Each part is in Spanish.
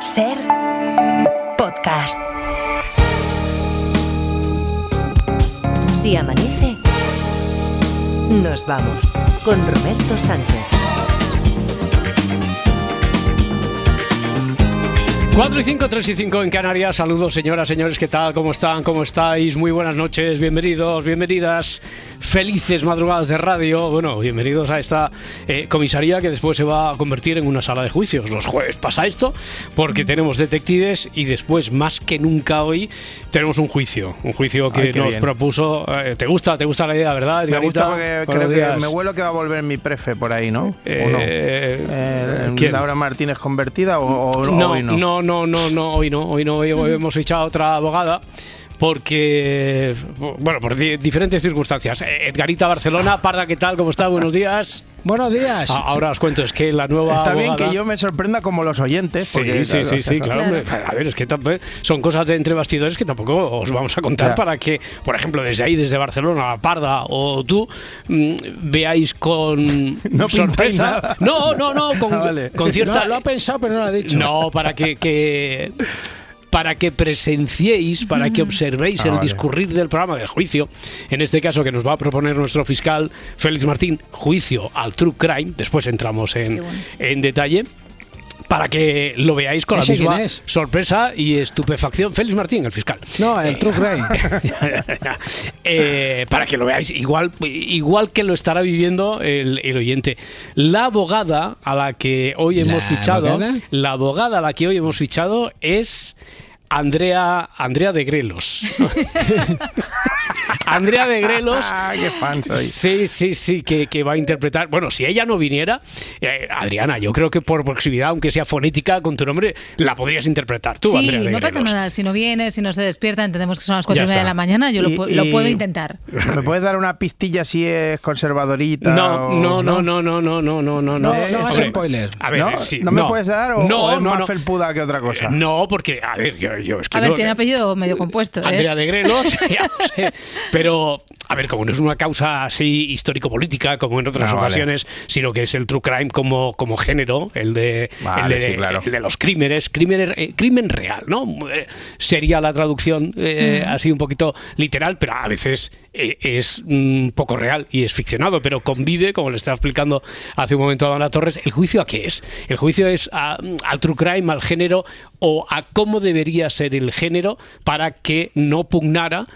Ser podcast. Si amanece, nos vamos con Roberto Sánchez. 4 y 5, 3 y 5 en Canarias. Saludos, señoras, señores, ¿qué tal? ¿Cómo están? ¿Cómo estáis? Muy buenas noches, bienvenidos, bienvenidas. Felices madrugadas de radio. Bueno, bienvenidos a esta comisaría que después se va a convertir en una sala de juicios. Los jueves pasa esto porque tenemos detectives y después, más que nunca hoy, tenemos un juicio que nos bien propuso. ¿Te gusta la idea, verdad, Edgarita? Me gusta porque creo que me huelo que va a volver mi prefe por ahí, ¿no? ¿O no? ¿Laura Martínez convertida o hoy no? No, hoy no. Hoy hemos fichado a otra abogada porque, bueno, por diferentes circunstancias. Edgarita Barcelona, Parda, ¿qué tal? ¿Cómo está? Buenos días. Buenos días. Ahora os cuento, es que la nueva Está abogada... bien que yo me sorprenda como los oyentes. Porque, sí, claro. Hombre, a ver, es que son cosas de entre bastidores que tampoco os vamos a contar para que, por ejemplo, desde ahí, desde Barcelona, Parda o tú, veáis con sorpresa. No, con cierta... No, lo ha pensado, pero no lo ha dicho. No, para que presenciéis, para que observéis el discurrir del programa del juicio, en este caso que nos va a proponer nuestro fiscal Félix Martín, juicio al True Crime. Después entramos en detalle, para que lo veáis con la misma sorpresa y estupefacción. Félix Martín, el fiscal. No, el True Crime. Para que lo veáis igual que lo estará viviendo el oyente. La abogada a la que hoy hemos fichado, es Andrea de Grelos. Andrea de Grelos. ¡Qué fan soy! Sí, que va a interpretar. Bueno, si ella no viniera, Adriana, yo creo que por proximidad, aunque sea fonética, con tu nombre, la podrías interpretar tú, Andrea de Grelos. Sí, no pasa nada. Si no viene, si no se despierta, entendemos que son las 4:30 de la mañana, yo lo puedo intentar. ¿Me puedes dar una pistilla si es conservadorita? No. No hagas spoilers. A ver, ¿No me puedes dar o es más felpuda que otra cosa? No, porque, a ver, yo es que tiene apellido medio compuesto. Andrea de Grelos, ya lo sé. Pero, a ver, como no es una causa así histórico-política como en otras ocasiones, sino que es el true crime como género, el de los crímenes, crimen real, ¿no? Sería la traducción así un poquito literal, pero a veces es un poco real y es ficcionado, pero convive, como le estaba explicando hace un momento a Ana Torres. ¿El juicio a qué es? El juicio es al true crime, al género, o a cómo debería ser el género para que no pugnara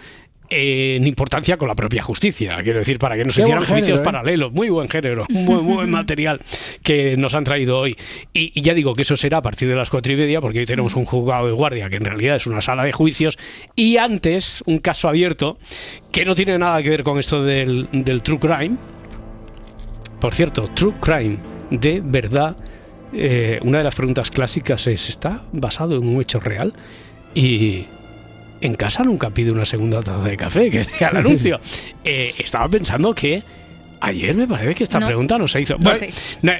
en importancia con la propia justicia. Quiero decir, para que no se hicieran juicios paralelos. Muy buen género, muy buen material que nos han traído hoy. Y ya digo que eso será a partir de las 4:30, porque hoy tenemos un juzgado de guardia que en realidad es una sala de juicios, y antes un caso abierto que no tiene nada que ver con esto del true crime. Por cierto, true crime, de verdad, una de las preguntas clásicas es: ¿está basado en un hecho real? Y en casa nunca pide una segunda taza de café, que decía el anuncio. Estaba pensando que ayer me parece que esta pregunta no se hizo. Bueno,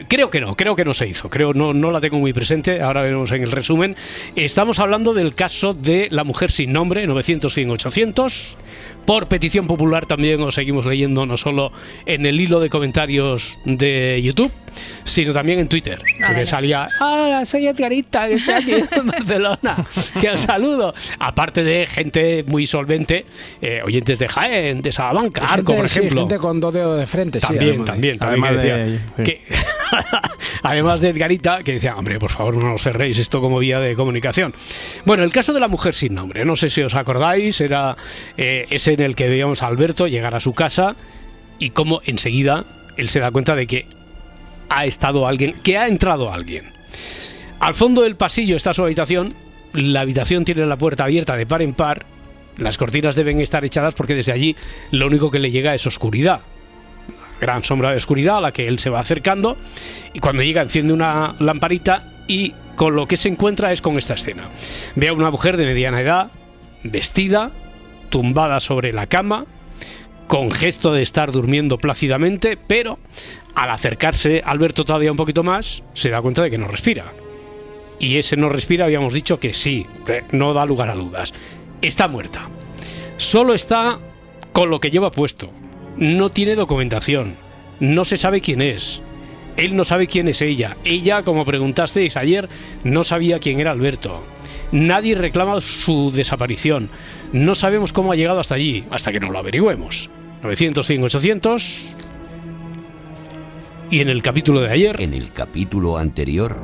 creo que no se hizo. No la tengo muy presente. Ahora veremos en el resumen. Estamos hablando del caso de la mujer sin nombre, 900-100-800. Por petición popular también os seguimos leyendo, no solo en el hilo de comentarios de YouTube, sino también en Twitter. Porque salía: hola, soy Edgarita, que estoy aquí en Barcelona, que os saludo. Aparte de gente muy solvente, oyentes de Jaén, de Salamanca, Arco, por ejemplo. Gente con 2 dedos de frente. También. Además de Edgarita, que decía: hombre, por favor, no nos cerréis esto como vía de comunicación. Bueno, el caso de la mujer sin nombre, no sé si os acordáis, era ese en el que veíamos a Alberto llegar a su casa y cómo enseguida él se da cuenta de que ha entrado alguien. Al fondo del pasillo está su habitación. La habitación tiene la puerta abierta de par en par. Las cortinas deben estar echadas porque desde allí lo único que le llega es oscuridad. Gran sombra de oscuridad a la que él se va acercando, y cuando llega enciende una lamparita y con lo que se encuentra es con esta escena. Ve a una mujer de mediana edad, vestida, tumbada sobre la cama, con gesto de estar durmiendo plácidamente, pero al acercarse Alberto todavía un poquito más, se da cuenta de que no respira. Y ese no respira, habíamos dicho que sí, no da lugar a dudas. Está muerta. Solo está con lo que lleva puesto. No tiene documentación. No se sabe quién es. Él no sabe quién es ella. Ella, como preguntasteis ayer, no sabía quién era Alberto. Nadie reclama su desaparición. No sabemos cómo ha llegado hasta allí, hasta que no lo averigüemos. 900, 100, 800... Y en el capítulo de ayer... En el capítulo anterior...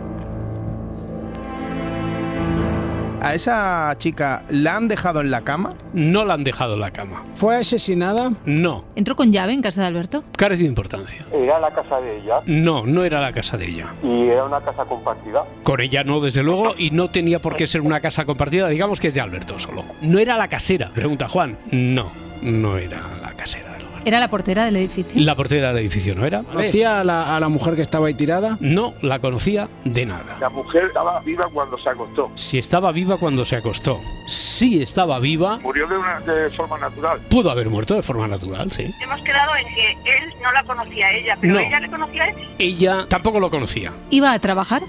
¿A esa chica la han dejado en la cama? No la han dejado en la cama. ¿Fue asesinada? No. ¿Entró con llave en casa de Alberto? Carece de importancia. ¿Era la casa de ella? No, no era la casa de ella. ¿Y era una casa compartida? Con ella no, desde luego, y no tenía por qué ser una casa compartida, digamos que es de Alberto solo. ¿No era la casera? Pregunta Juan. No, no era la casera. ¿Era la portera del edificio? La portera del edificio no era. ¿Conocía a la mujer que estaba ahí tirada? No la conocía de nada. ¿La mujer estaba viva cuando se acostó? Si estaba viva cuando se acostó. Sí estaba viva. ¿Murió de forma natural? Pudo haber muerto de forma natural, sí. Hemos quedado en que él no la conocía a ella, pero no. ¿Ella le conocía a él? Ella tampoco lo conocía. ¿Iba a trabajar?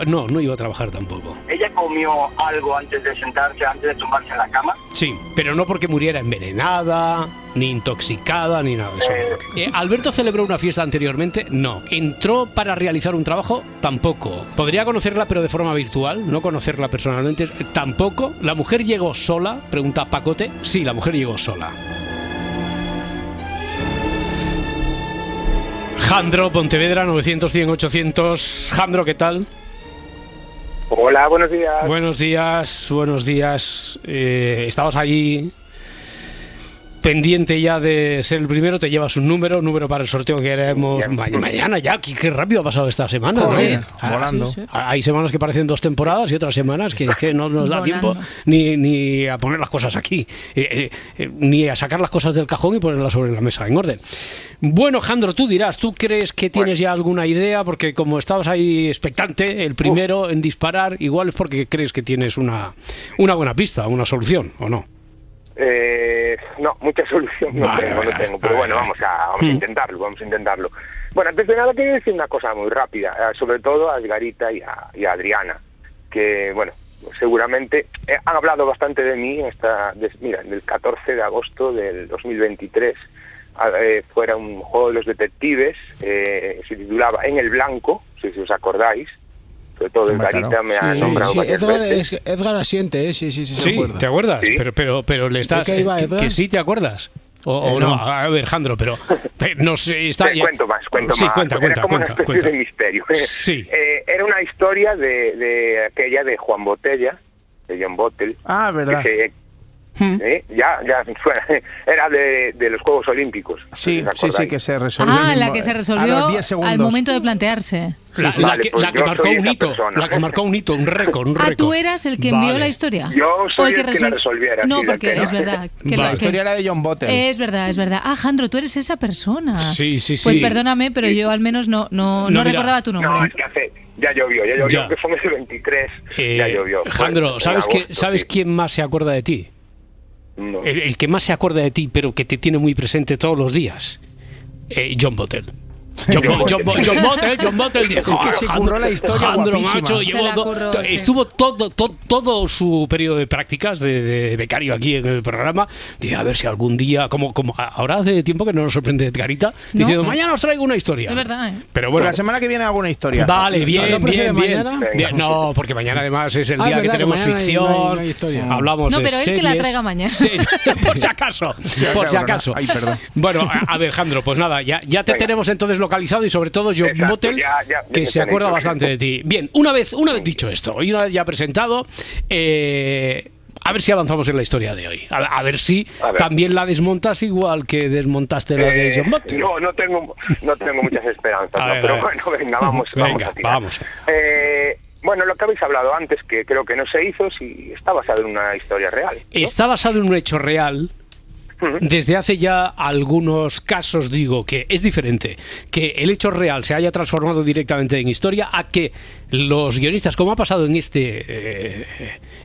No, no iba a trabajar tampoco. ¿Ella comió algo antes de sentarse, antes de tumbarse en la cama? Sí, pero no porque muriera envenenada, ni intoxicada, ni nada de eso. ¿Alberto celebró una fiesta anteriormente? No. ¿Entró para realizar un trabajo? Tampoco. ¿Podría conocerla pero de forma virtual? ¿No conocerla personalmente? Tampoco. ¿La mujer llegó sola? Pregunta Pacote. Sí, la mujer llegó sola. Jandro, Pontevedra, 900, 100, 800. Jandro, ¿qué tal? Hola, buenos días. Buenos días, buenos días. Estabas allí pendiente ya de ser el primero, te llevas un número para el sorteo que haremos mañana ya. Qué rápido ha pasado esta semana, ¿no? Sí, volando. Sí. Hay semanas que parecen 2 temporadas y otras semanas que no nos da Volando. tiempo ni a poner las cosas aquí, ni a sacar las cosas del cajón y ponerlas sobre la mesa en orden. Bueno, Jandro, tú dirás, ¿tú crees que tienes ya alguna idea? Porque como estabas ahí expectante, el primero en disparar, igual es porque crees que tienes una buena pista, una solución, ¿o no? No, mucha solución no tengo, pero bueno, vamos a intentarlo, Bueno, antes de nada quería decir una cosa muy rápida, sobre todo a Edgarita y a Adriana, que bueno, seguramente han hablado bastante de mí, mira, del 14 de agosto del 2023, fuera un juego de los detectives, se titulaba En el Blanco, si os acordáis. Sobre todo Edgarita me ha nombrado varias veces. Edgar asiente, sí, Sí, acuerda. ¿te acuerdas? ¿Sí? Pero le estás... que sí te acuerdas. O no, a ver, Jandro, pero no sé, está... Cuento más. Sí, cuenta. Era como una especie de misterio. Sí. Era una historia de aquella de Juan Botella, de John Bottle. Ah, verdad. Ya suena. Era de los Juegos Olímpicos. Sí, que se resolvió. La que se resolvió a los 10 segundos. al momento de plantearse. La que marcó un hito, la que marcó un hito, un récord. ¿Tú eras el que envió la historia? Yo soy el que la resolviera. No, sí, porque es verdad. La historia era de John Bottle. Es verdad. Jandro, tú eres esa persona. Sí. Pues perdóname, pero yo al menos no recordaba tu nombre. No, es que ya llovió, que fue en el 23, ya llovió. Jandro, ¿sabes quién más se acuerda de ti? No. El que más se acuerda de ti, pero que te tiene muy presente todos los días. John Bottle. John Bottle dijo, es que se curró la historia Jandro, guapísima. macho, estuvo todo su periodo de prácticas de becario aquí en el programa. Dice, a ver si algún día, como ahora hace tiempo que no nos sorprende Edgarita, diciendo, mañana os traigo una historia. Es verdad, Pero bueno, la semana que viene hago una historia. Vale, bien. Mañana? No, porque mañana además es el día que tenemos ficción. No hay hablamos de pero series. él que la traiga mañana. Sí, por si acaso. Ay, perdón. Bueno, a ver, Jandro, pues nada, ya te tenemos entonces localizado y sobre todo John Bottle, que se acuerda bastante de ti. Bien, una vez dicho esto y una vez ya presentado, a ver si avanzamos en la historia de hoy. A ver si también la desmontas igual que desmontaste la de John Bottle. No tengo muchas esperanzas, pero bueno, venga, vamos a tirar. Bueno, lo que habéis hablado antes, que creo que no se hizo, sí está basado en una historia real, ¿no? Está basado en un hecho real. Desde hace ya algunos casos digo que es diferente que el hecho real se haya transformado directamente en historia a que los guionistas, como ha pasado en este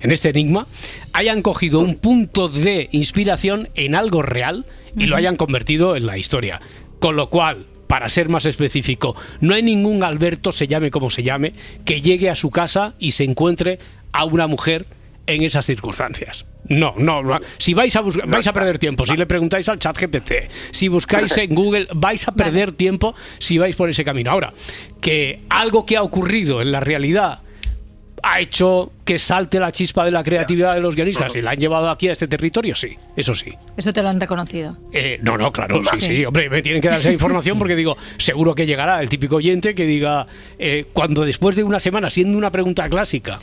enigma, hayan cogido un punto de inspiración en algo real y lo hayan convertido en la historia. Con lo cual, para ser más específico, no hay ningún Alberto, se llame como se llame, que llegue a su casa y se encuentre a una mujer en esas circunstancias. No. Si vais a perder tiempo. Si le preguntáis al ChatGPT, si buscáis en Google, vais a perder tiempo si vais por ese camino. Ahora, que algo que ha ocurrido en la realidad ha hecho que salte la chispa de la creatividad de los guionistas y la han llevado aquí a este territorio, sí, eso sí. Eso te lo han reconocido. No, claro, sí, hombre, me tienen que dar esa información porque digo, seguro que llegará el típico oyente que diga, cuando después de una semana, siendo una pregunta clásica,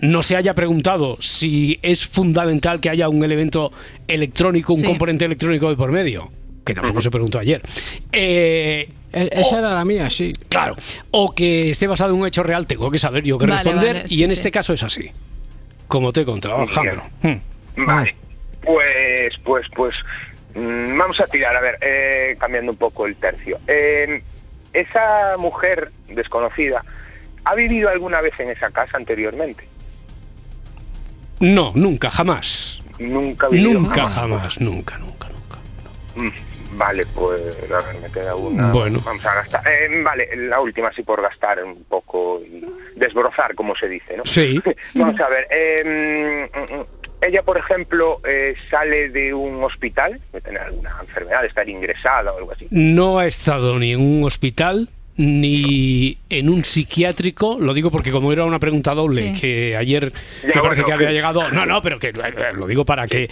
no se haya preguntado si es fundamental que haya un elemento electrónico, un componente electrónico de por medio, que tampoco se preguntó ayer. Esa era la mía, sí. Claro. O que esté basado en un hecho real, tengo que saber yo qué responder. Y en este caso es así. Como te he contado, Alejandro. Vale. Pues vamos a tirar, a ver, cambiando un poco el tercio. Esa mujer desconocida, ¿ha vivido alguna vez en esa casa anteriormente? No, nunca, jamás. Nunca ha vivido. Nunca, jamás, nunca. Vale, pues a ver, me queda una. Bueno. Vamos a gastar. Vale, la última sí por gastar un poco y desbrozar, como se dice, ¿no? Sí. Vamos a ver. Ella, por ejemplo, sale de un hospital, de tener alguna enfermedad, de estar ingresada o algo así. No ha estado ni en un hospital ni en un psiquiátrico, lo digo porque como era una pregunta doble que ayer me parece que había llegado, pero que lo digo para que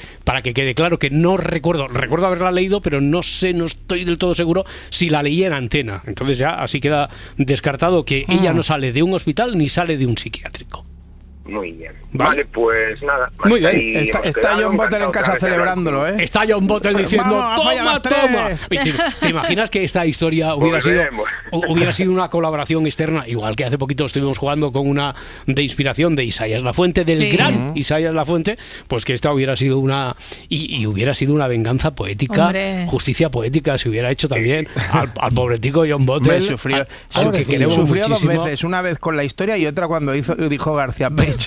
quede claro que no recuerdo haberla leído, pero no estoy del todo seguro si la leí en Antena, entonces ya así queda descartado que ella no sale de un hospital ni sale de un psiquiátrico. Muy bien. Vale, pues nada. Muy bien. Está John Bottle en casa celebrándolo, ¿eh? Está John Bottle diciendo, toma. ¿Te imaginas que esta historia hubiera sido una colaboración externa? Igual que hace poquito estuvimos jugando con una de inspiración de Isaías Lafuente, del gran Isaías Lafuente, pues que esta hubiera sido una hubiera sido una venganza poética, justicia poética, se hubiera hecho también al pobretico John Bottle, al que queremos sufrió muchísimo. 2 veces, una vez con la historia y otra cuando dijo García Page.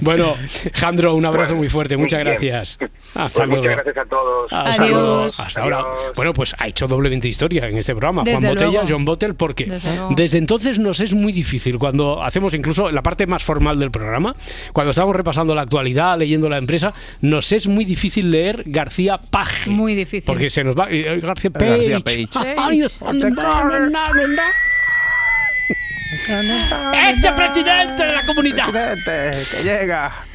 Bueno, Jandro, un abrazo muy fuerte, muchas gracias. Hasta luego. Muchas gracias a todos. Adiós. Hasta ahora. Bueno, pues ha hecho doblemente historia en este programa. Desde Juan Botella, luego. John Bottle, porque desde entonces nos es muy difícil cuando hacemos incluso la parte más formal del programa, cuando estamos repasando la actualidad, leyendo la empresa, nos es muy difícil leer García Page. Muy difícil. Porque se nos va García Page. ¡Este presidente de la comunidad! Que llega.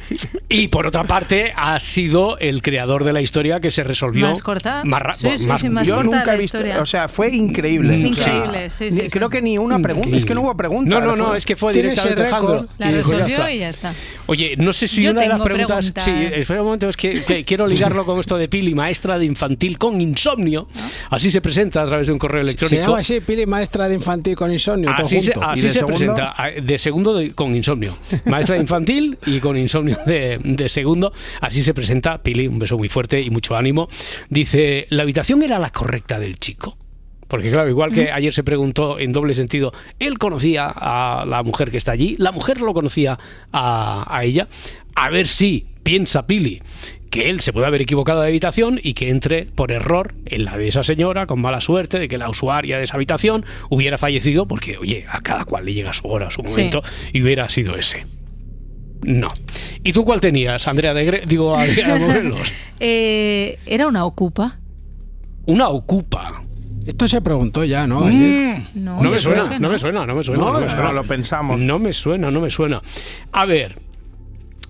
Y por otra parte, ha sido el creador de la historia que se resolvió más corta. Más yo corta nunca he visto, historia. o sea, fue increíble. Increíble, Creo que ni una pregunta, es que no hubo pregunta. No, es que fue directamente Alejandro. La resolvió y ya está. Oye, no sé si una de las preguntas. Sí, espera un momento, es que quiero ligarlo con esto de Pili, maestra de infantil con insomnio. Así se presenta a través de un correo electrónico. Se llama así, Pili, maestra de infantil con insomnio. Así se presenta, de segundo con insomnio. Maestra de infantil y con insomnio de segundo. Así se presenta Pili, un beso muy fuerte y mucho ánimo. Dice, ¿la habitación era la correcta del chico? Porque claro, igual que ayer se preguntó en doble sentido, él conocía a la mujer que está allí, la mujer lo conocía a ella. A ver si piensa Pili que él se puede haber equivocado de habitación y que entre por error en la de esa señora, con mala suerte de que la usuaria de esa habitación hubiera fallecido, porque oye, a cada cual le llega su hora, su momento, y hubiera sido ese. No. ¿Y tú cuál tenías, Andrea Adriana Morelos? Era una ocupa. Una ocupa. Esto se preguntó ya, ¿no? No me suena. No, lo pensamos. No me suena. A ver,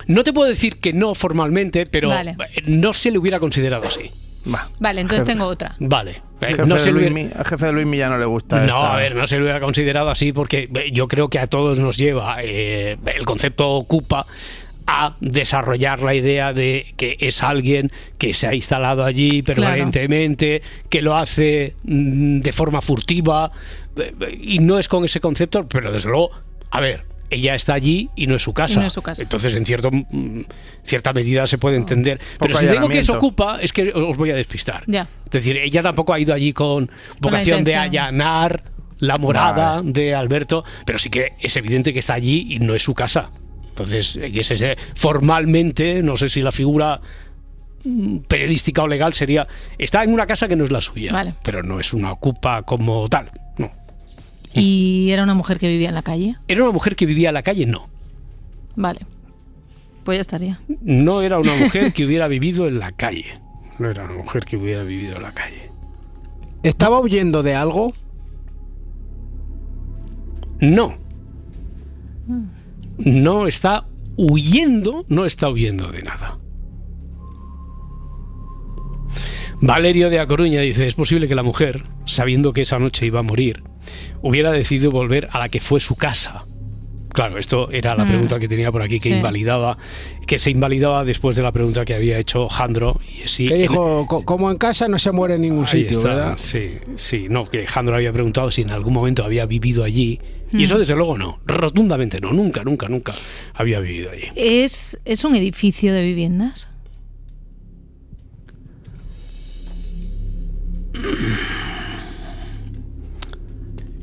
no te puedo decir que no formalmente, pero no se le hubiera considerado así. Vale, entonces tengo otra. Vale. Al jefe de Luismi ya no le gusta. No, a ver, no se lo hubiera considerado así porque yo creo que a todos nos lleva el concepto ocupa a desarrollar la idea de que es alguien que se ha instalado allí permanentemente, que lo hace de forma furtiva, y no es con ese concepto, pero desde luego, a ver, ella está allí y no es su casa. Entonces, en cierta medida se puede entender. Pero si digo que es ocupa, es que os voy a despistar. Ya. Es decir, ella tampoco ha ido allí con vocación de allanar la morada de Alberto, pero sí que es evidente que está allí y no es su casa. Entonces, formalmente, no sé si la figura periodística o legal sería, está en una casa que no es la suya, pero no es una ocupa como tal, no. ¿Y era una mujer que vivía en la calle? ¿Era una mujer que vivía en la calle? No. Vale. Pues ya estaría. No era una mujer que hubiera vivido en la calle. No era una mujer que hubiera vivido en la calle. ¿Estaba huyendo de algo? No. No está huyendo de nada. Valerio de A Coruña dice: es posible que la mujer, sabiendo que esa noche iba a morir, hubiera decidido volver a la que fue su casa. Claro, esto era la pregunta que tenía por aquí, que se invalidaba después de la pregunta que había hecho Jandro. Que dijo, como en casa no se muere en ningún sitio, ¿verdad? Sí, no, que Jandro había preguntado si en algún momento había vivido allí. Y eso desde luego no, rotundamente no, nunca había vivido allí. ¿Es un edificio de viviendas?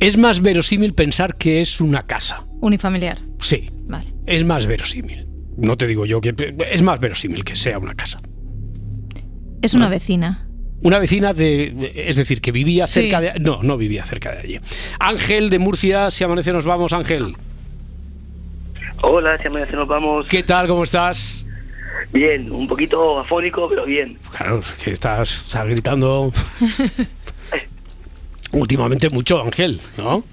Es más verosímil pensar que es una casa. Unifamiliar. Sí, vale. Es más verosímil. No te digo yo que es más verosímil que sea una casa. Es una vecina. Una vecina es decir, que vivía cerca de... No vivía cerca de allí. Ángel de Murcia, Si amanece nos vamos, Ángel. Hola, Si amanece nos vamos. ¿Qué tal? ¿Cómo estás? Bien, un poquito afónico, pero bien. Claro, que estás gritando últimamente mucho, Ángel, ¿no?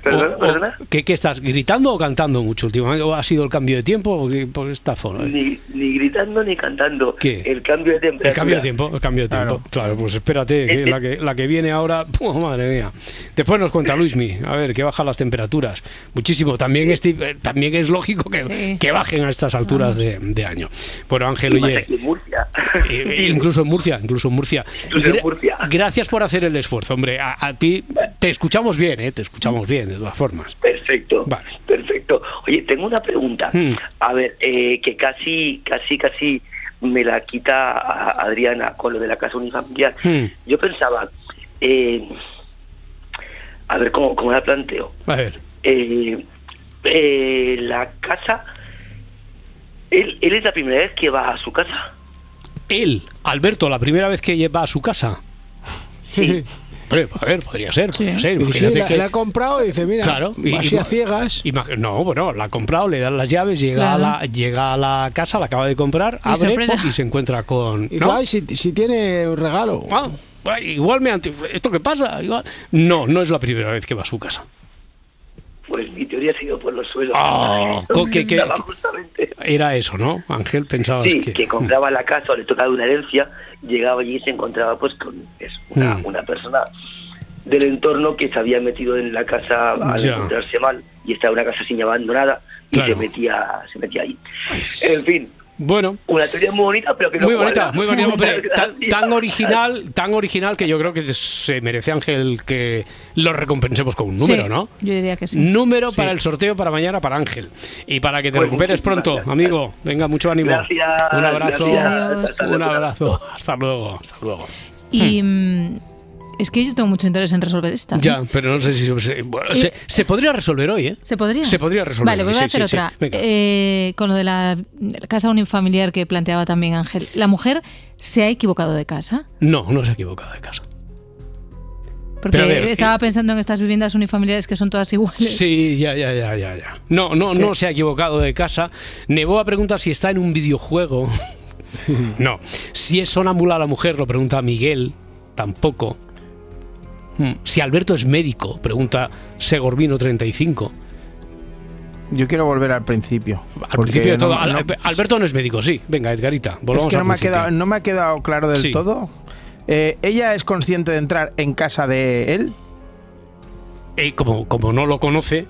¿Perdona? ¿Qué estás gritando o cantando mucho últimamente? ¿O ha sido el cambio de tiempo? Por esta forma. Ni gritando ni cantando. ¿Qué? El cambio de temperatura. El cambio de tiempo. Claro, pues espérate, que la que viene ahora, madre mía. Después nos cuenta Luismi, a ver, que bajan las temperaturas muchísimo. También es lógico que bajen a estas alturas de año. Bueno, Ángel, oye, incluso en Murcia. Gracias por hacer el esfuerzo, hombre. A ti te escuchamos bien, te escuchamos bien. De todas formas. Perfecto, vale. Perfecto. Oye, tengo una pregunta. A ver, que casi me la quita a Adriana con lo de la casa unifamiliar. Yo pensaba, a ver cómo la planteo. A ver. La casa, él es la primera vez que va a su casa. Él, Alberto, la primera vez que va a su casa. Sí. A ver, podría ser. La ha comprado y dice, mira, claro, así a ciegas. La ha comprado, le dan las llaves, llega a la casa, la acaba de comprar, abre y se encuentra con... Y dice, ay, si tiene un regalo. Igual ¿esto qué pasa? Igual. No es la primera vez que va a su casa. Pues mi teoría ha sido por los suelos. Justamente. Era eso, ¿no? Ángel, pensabas que compraba la casa o le tocaba una herencia, llegaba allí y se encontraba pues con una persona del entorno que se había metido en la casa al encontrarse mal y estaba una casa sin abandonada y se metía ahí. En fin. Bueno, una teoría muy bonita, pero que no muy bonita, pero tan original que yo creo que se merece, Ángel, que lo recompensemos con un número, ¿no? Yo diría que sí. Número para el sorteo para mañana para Ángel y para que te recuperes pronto, amigo. Venga, mucho ánimo. Gracias, un abrazo. Gracias. Un abrazo. Hasta luego. Y es que yo tengo mucho interés en resolver esta. Ya, pero no sé si se podría resolver hoy, ¿eh? ¿Se podría? Se podría resolver. Vale, voy a hacer otra. Con lo de la casa unifamiliar que planteaba también Ángel. ¿La mujer se ha equivocado de casa? No se ha equivocado de casa. Porque estaba pensando en estas viviendas unifamiliares que son todas iguales. Sí, ya. No se ha equivocado de casa. Neboa pregunta si está en un videojuego. No. Si es sonámbula la mujer, lo pregunta Miguel. Tampoco. Si Alberto es médico, pregunta Segorbino 35. Yo quiero volver al principio. Al principio de todo. Alberto no es médico, sí. Venga, Edgarita, volvamos al principio. No me ha quedado claro del todo. ¿Ella es consciente de entrar en casa de él? Como no lo conoce...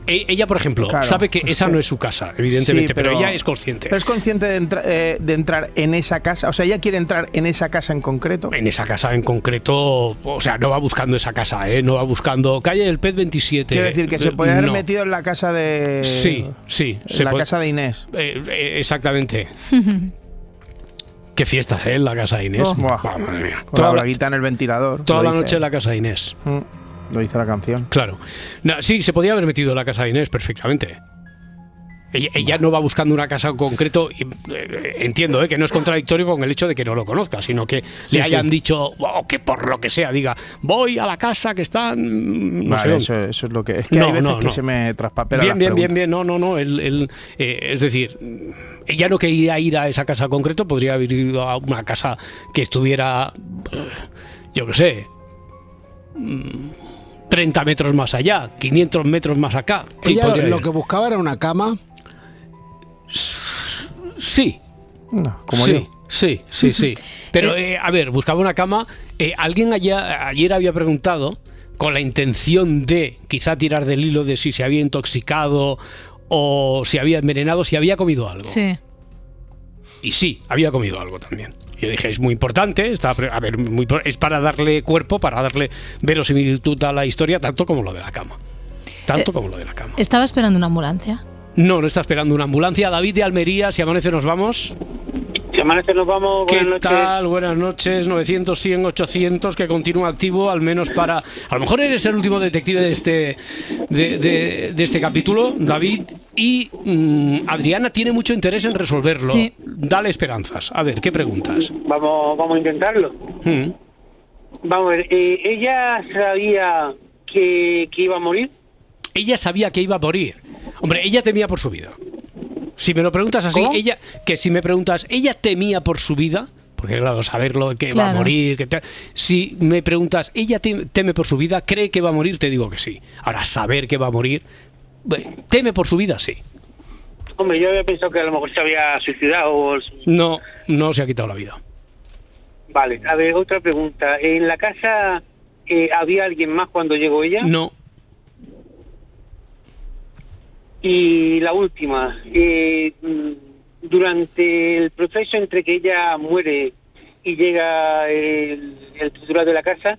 Ella, por ejemplo, sabe que esa no es su casa, evidentemente, pero ella es consciente. ¿Pero es consciente de entrar en esa casa? O sea, ¿ella quiere entrar en esa casa en concreto? En esa casa en concreto, o sea, no va buscando esa casa, no va buscando calle del PET 27. Quiero decir que se puede haber metido en la casa de... Sí. En la casa de Inés. Exactamente. Qué fiestas, en la casa de Inés. Madre mía. Con la braguita en el ventilador. Toda la noche en la casa de Inés. Lo dice la canción. Claro. Sí, se podía haber metido en la casa de Inés perfectamente. Ella no va buscando una casa en concreto, entiendo que no es contradictorio con el hecho de que no lo conozca, sino que le hayan dicho, que por lo que sea, diga, voy a la casa que están... Vale, eso es lo que... Es que hay veces que se me traspapela Bien, no, es decir, ella no quería ir a esa casa en concreto, podría haber ido a una casa que estuviera, yo qué sé, 30 metros más allá, 500 metros más acá. Ella lo que buscaba era una cama. Sí. No, como yo. Sí. Pero, a ver, buscaba una cama. Alguien ayer había preguntado, con la intención de quizá tirar del hilo de si se había intoxicado o si había envenenado, si había comido algo. Sí. Y sí, había comido algo también. Yo dije, es muy importante, es para darle cuerpo, para darle verosimilitud a la historia, tanto como lo de la cama. ¿Estaba esperando una ambulancia? No está esperando una ambulancia. David de Almería, si amanece nos vamos. Si amanece nos vamos. ¿Qué tal? Buenas noches. 900, 100, 800, que continúa activo, al menos para... A lo mejor eres el último detective de este capítulo, David, y Adriana tiene mucho interés en resolverlo. Sí. Dale esperanzas. A ver, ¿qué preguntas? Vamos a intentarlo. Vamos a ver, ¿ella sabía que iba a morir? Ella sabía que iba a morir. Hombre, ella temía por su vida. Si me lo preguntas así, ¿cómo? ¿ella temía por su vida? Porque claro, saberlo que va a morir... Si me preguntas, ¿ella teme por su vida? ¿Cree que va a morir? Te digo que sí. Ahora, saber que va a morir... ¿Teme por su vida? Sí. Hombre, yo había pensado que a lo mejor se había suicidado o... No se ha quitado la vida. Vale, a ver, otra pregunta. ¿En la casa había alguien más cuando llegó ella? No. Y la última, durante el proceso entre que ella muere y llega el titular de la casa,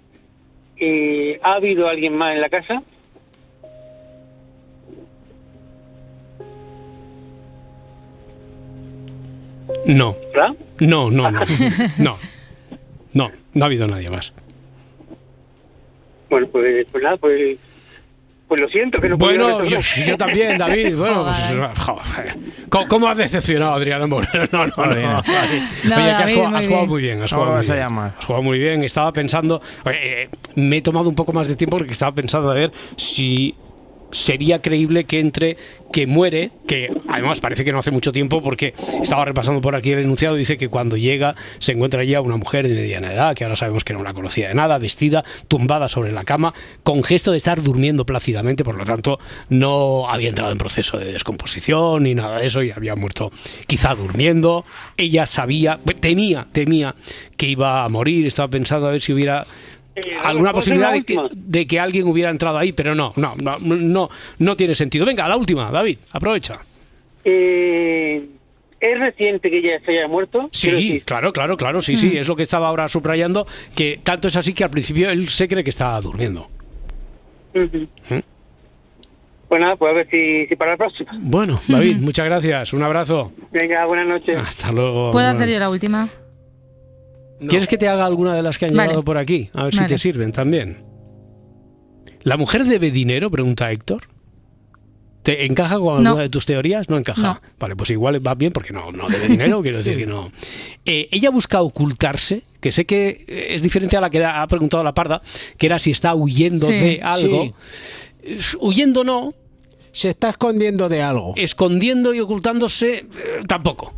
¿ha habido alguien más en la casa? No. ¿Verdad? No ha habido nadie más. Bueno, pues nada, pues lo siento que no puedo. Bueno, yo también, David. Bueno, joder. ¿Cómo has decepcionado a Adriana Moreno? No. Oye, que has jugado muy bien. Has jugado muy bien. Estaba pensando... me he tomado un poco más de tiempo porque estaba pensando a ver si sería creíble que muere, que además parece que no hace mucho tiempo, porque estaba repasando por aquí el enunciado, dice que cuando llega se encuentra ya una mujer de mediana edad, que ahora sabemos que no la conocía de nada, vestida, tumbada sobre la cama, con gesto de estar durmiendo plácidamente, por lo tanto no había entrado en proceso de descomposición ni nada de eso, y había muerto quizá durmiendo. Ella temía que iba a morir, estaba pensando a ver si hubiera alguna posibilidad de que alguien hubiera entrado ahí, pero no tiene sentido. Venga, la última, David, aprovecha. ¿Es reciente que ella se haya muerto? Sí, claro, sí, es lo que estaba ahora subrayando, que tanto es así que al principio él se cree que está durmiendo. Pues nada, pues a ver si para la próxima. Bueno, David, muchas gracias, un abrazo. Venga, buenas noches. Hasta luego. ¿Puedo hacer yo la última? ¿Quieres que te haga alguna de las que han llegado por aquí? A ver si te sirven también. ¿La mujer debe dinero? Pregunta Héctor. ¿Te encaja con alguna de tus teorías? No encaja. No. Vale, pues igual va bien porque no debe dinero, quiero decir que no. Ella busca ocultarse, que sé que es diferente a la que ha preguntado la Parda, que era si está huyendo de algo. Sí. Huyendo no. Se está escondiendo de algo. Escondiendo y ocultándose tampoco.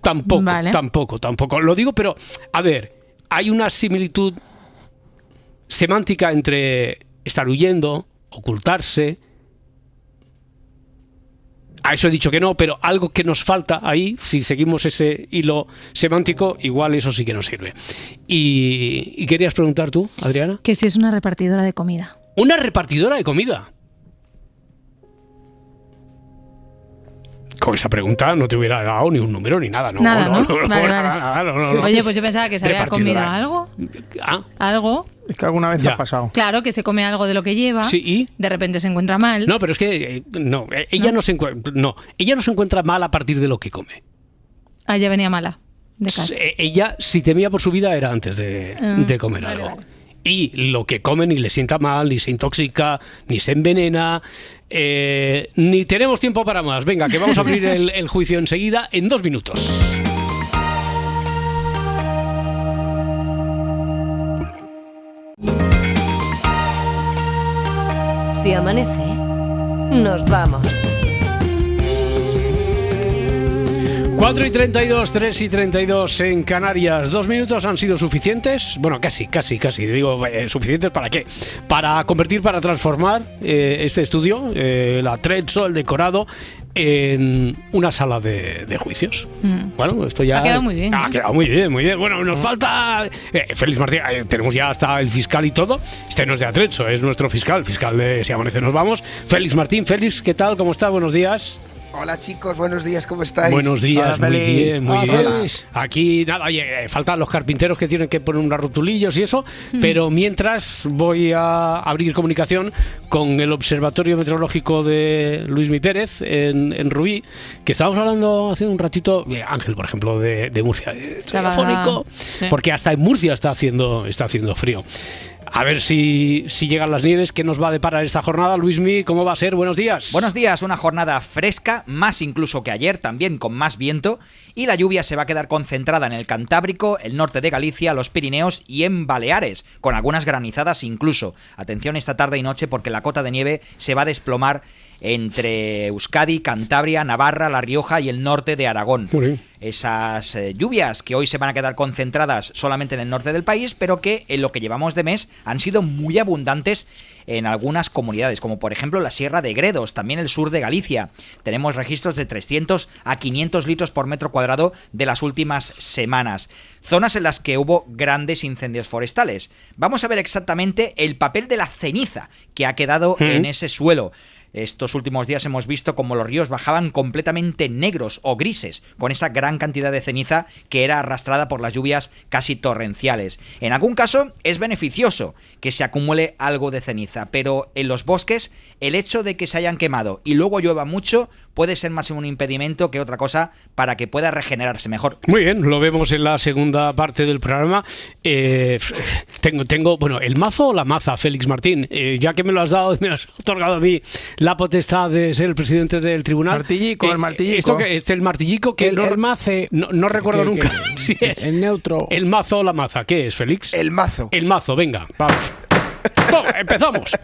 Tampoco. Lo digo, pero, a ver, hay una similitud semántica entre estar huyendo, ocultarse. A eso he dicho que no, pero algo que nos falta ahí, si seguimos ese hilo semántico, igual eso sí que nos sirve. ¿Y querías preguntar tú, Adriana? Que si es una repartidora de comida. ¿Una repartidora de comida? Con esa pregunta no te hubiera dado ni un número ni nada, ¿no? Vale. Oye, pues yo pensaba que se había comido algo. ¿Algo? Es que alguna vez te ha pasado. Claro, que se come algo de lo que lleva. Sí, ¿y? De repente se encuentra mal. No, pero es que ella no se encuentra mal a partir de lo que come. Ella venía mala de casa. Ella, si temía por su vida, era antes de comer algo. Y lo que come ni le sienta mal, ni se intoxica, ni se envenena. ni tenemos tiempo para más. Venga, que vamos a abrir el juicio enseguida, en 2 minutos. Si amanece, nos vamos. 4:32, 3:32 en Canarias. 2 minutos han sido suficientes. Bueno, casi. Digo, ¿suficientes para qué? Para transformar este estudio, la Atrezzo, el decorado, en una sala de juicios. Bueno, esto ya... Ha quedado muy bien. Ha quedado muy bien. Bueno, nos falta... Félix Martín, tenemos ya hasta el fiscal y todo. Este no es de Atrezzo, es nuestro fiscal de Si Amanece Nos Vamos. Félix Martín. Félix, ¿qué tal? ¿Cómo está? Buenos días. Hola chicos, buenos días, ¿cómo estáis? Buenos días, hola, muy bien. Félix. Aquí nada, oye, faltan los carpinteros que tienen que poner unos rotulillos y eso, pero mientras voy a abrir comunicación con el Observatorio Meteorológico de Luismi Pérez en Rubí, que estábamos hablando hace un ratito, Ángel, por ejemplo, de Murcia, telefónico, sí. Porque hasta en Murcia está haciendo frío. A ver si llegan las nieves. ¿Qué nos va a deparar esta jornada? Luismi, ¿cómo va a ser? Buenos días. Buenos días, una jornada fresca, más incluso que ayer, también con más viento, y la lluvia se va a quedar concentrada en el Cantábrico, el norte de Galicia, los Pirineos y en Baleares, con algunas granizadas incluso. Atención esta tarde y noche porque la cota de nieve se va a desplomar entre Euskadi, Cantabria, Navarra, La Rioja y el norte de Aragón. Esas lluvias que hoy se van a quedar concentradas solamente en el norte del país, pero que en lo que llevamos de mes han sido muy abundantes en algunas comunidades, como por ejemplo la Sierra de Gredos, también el sur de Galicia. Tenemos registros de 300 a 500 litros por metro cuadrado de las últimas semanas. Zonas en las que hubo grandes incendios forestales. Vamos a ver exactamente el papel de la ceniza que ha quedado en ese suelo. Estos últimos días hemos visto cómo los ríos bajaban completamente negros o grises, con esa gran cantidad de ceniza que era arrastrada por las lluvias casi torrenciales. En algún caso es beneficioso que se acumule algo de ceniza, pero en los bosques el hecho de que se hayan quemado y luego llueva mucho puede ser más un impedimento que otra cosa para que pueda regenerarse mejor. Muy bien, lo vemos en la segunda parte del programa. Tengo, bueno, el mazo o la maza, Félix Martín, ya que me lo has dado, me has otorgado a mí la potestad de ser el presidente del tribunal. El martillico. Esto que es el martillico que el mace. No recuerdo nunca. Si es el neutro. El mazo o la maza, ¿qué es, Félix? El mazo. El mazo, venga, vamos. Empezamos.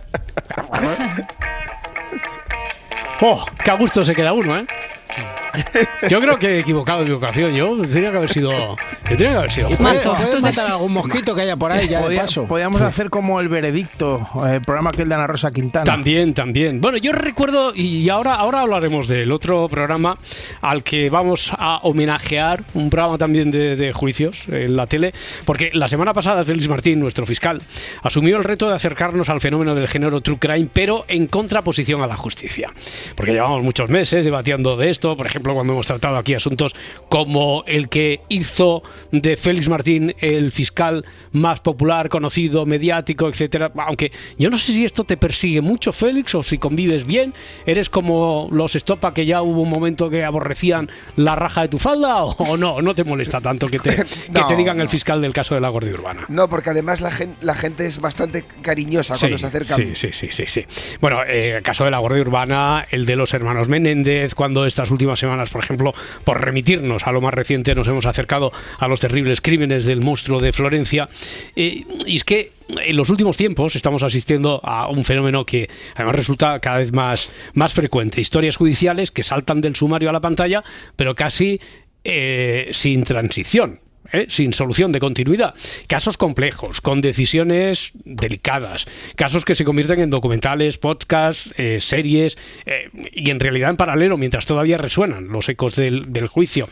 ¡Oh! ¡Qué a gusto se queda uno, eh! Yo creo que he equivocado de equivocación. Yo tenía que haber sido ¿Puedes matar algún mosquito que haya por ahí ya de paso? Podríamos hacer como el veredicto, el programa aquel de Ana Rosa Quintana. También. Bueno, yo recuerdo, y ahora hablaremos del otro programa al que vamos a homenajear, un programa también de juicios en la tele, porque la semana pasada Félix Martín, nuestro fiscal, asumió el reto de acercarnos al fenómeno del género true crime, pero en contraposición a la justicia. Porque llevamos muchos meses debatiendo de esto, por ejemplo, cuando hemos tratado aquí asuntos como el que hizo de Félix Martín el fiscal más popular, conocido, mediático, etcétera. Aunque yo no sé si esto te persigue mucho, Félix, o si convives bien. ¿Eres como los Estopa, que ya hubo un momento que aborrecían la raja de tu falda, o no te molesta tanto que te digan el fiscal del caso de la Guardia Urbana? No, porque además la gente es bastante cariñosa cuando se acerca a mí. Sí. Bueno, el caso de la Guardia Urbana, el de los hermanos Menéndez, cuando estas últimas semanas, por ejemplo, por remitirnos a lo más reciente, nos hemos acercado a los terribles crímenes del monstruo de Florencia. Y es que en los últimos tiempos estamos asistiendo a un fenómeno que además resulta cada vez más frecuente. Historias judiciales que saltan del sumario a la pantalla, pero casi sin transición. Sin solución de continuidad. Casos complejos, con decisiones delicadas, casos que se convierten en documentales, podcasts, series, y en realidad en paralelo, mientras todavía resuenan los ecos del juicio.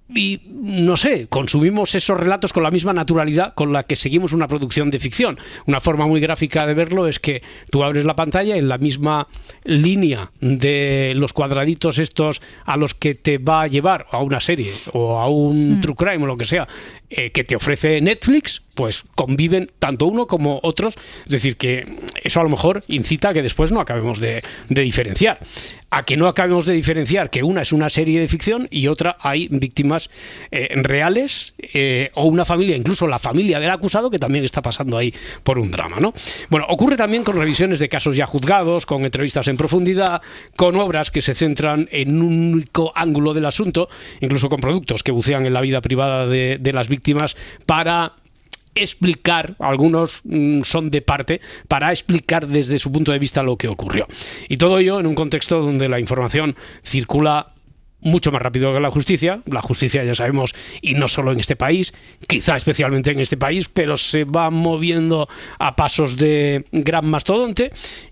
Y no sé, consumimos esos relatos con la misma naturalidad con la que seguimos una producción de ficción. Una forma muy gráfica de verlo es que tú abres la pantalla en la misma línea de los cuadraditos estos a los que te va a llevar a una serie o a un true crime o lo que sea. que te ofrece Netflix, pues conviven tanto uno como otros. Es decir, que eso a lo mejor incita a que después no acabemos de diferenciar. A que no acabemos de diferenciar que una es una serie de ficción y otra hay víctimas reales o una familia, incluso la familia del acusado, que también está pasando ahí por un drama, ¿no? Bueno, ocurre también con revisiones de casos ya juzgados, con entrevistas en profundidad, con obras que se centran en un único ángulo del asunto, incluso con productos que bucean en la vida privada de las víctimas para explicar, algunos son de parte, para explicar desde su punto de vista lo que ocurrió. Y todo ello en un contexto donde la información circula mucho más rápido que la justicia, ya sabemos, y no solo en este país, quizá especialmente en este país, pero se va moviendo a pasos de gran mastodonte,